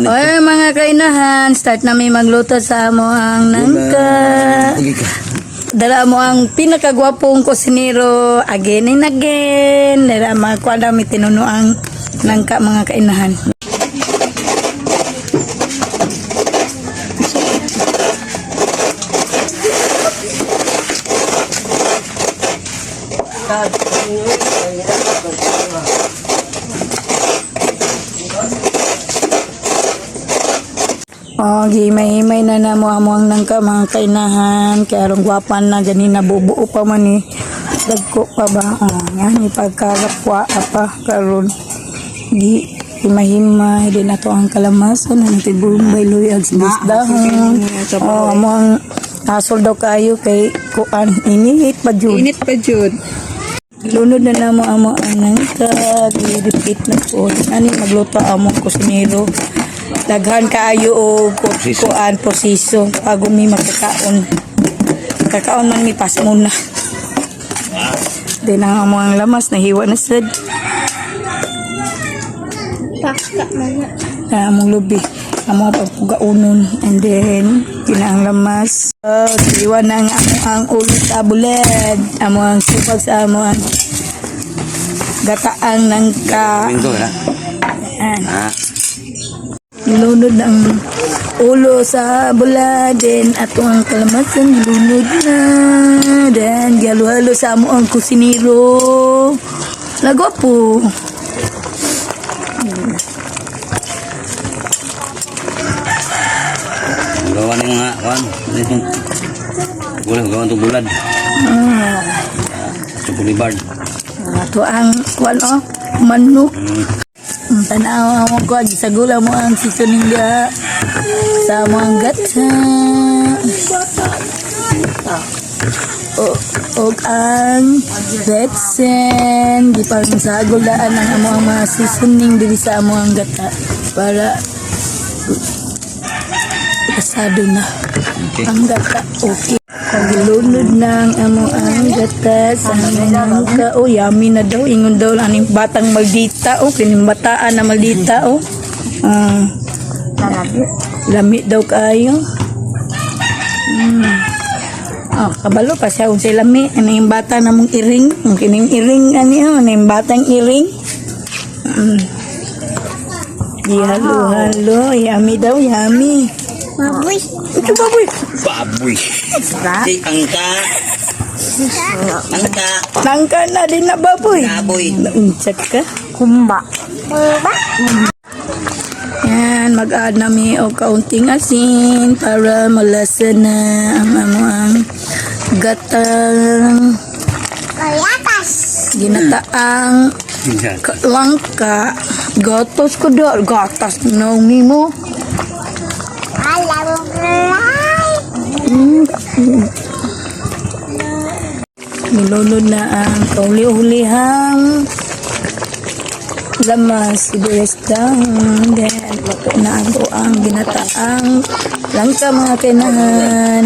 na nito. Oy mga kainahan, start namin magluto sa amo ang nangka. Dala mo ang pinakagwapong kusinero again and again. Dala makuha dami tinuno ang nangka mga kainahan. Oh, himay-himay na namo ang nangka mga kainahan. Kaya arong gwapan na ganina bubuo pa man eh. Dagko pa ba? Oh, yan ipagkalapwa pa karon. Himay-himay din ato ang kalamasan na natibumbay luyag sa dahon. Oh, among asol daw kayo kay kuan init pa jud. Init pa jud. Lunod na namo amo ang nangka. Repeat na po. Ani magluto among kusinero. Daghan kaayo o kuan prosiso bago mi magkakaon. Kakaon man mi pas muna. Din ang among lamas nahiwa na sad. Pakka man. Among lubi, among pagpugaunon and then kinaang lamas. Iwan na ang ulo sa bulad. Among supag sa among gataang nangka. Pinto na. Nilunod ang ulo sa buladin at ang kalamasan nilunod na dan galo-halo sa amo ang kusinero lago po Gawa ng mga kuan itong gawa itong bulad sa pulibard. ato ang kuan o manok tanaw mo ko sa gula mo ang seasoning dia sa mga gata o ang betsen di pa sa gulaan ang amo ang mga seasoning diri sa amo ang gata para pasado na ang gata okay pagilunod ng amo ang gata sa nangka oh yummy na daw ingon daw aning batang maldita oh kining bataan na maldita oh lami daw kayo kabalo pa siya unsay lami aning bata na mong iring kining iring ani aning batang iring halo yummy daw yummy Baboy. ito baboy Baboy. Si angka. Angka. nangka na din na baboy Baboy. naunsak ka Kumba. yan mag-add nami o kaunting asin para malasa na ang ang gatang Kayatas. ginataang langka gatos ko do gatas no mo Alam nilunod na ang kauli-ulihang lamas sibuyas dahon then luto na ang ginataang langka mga kainahan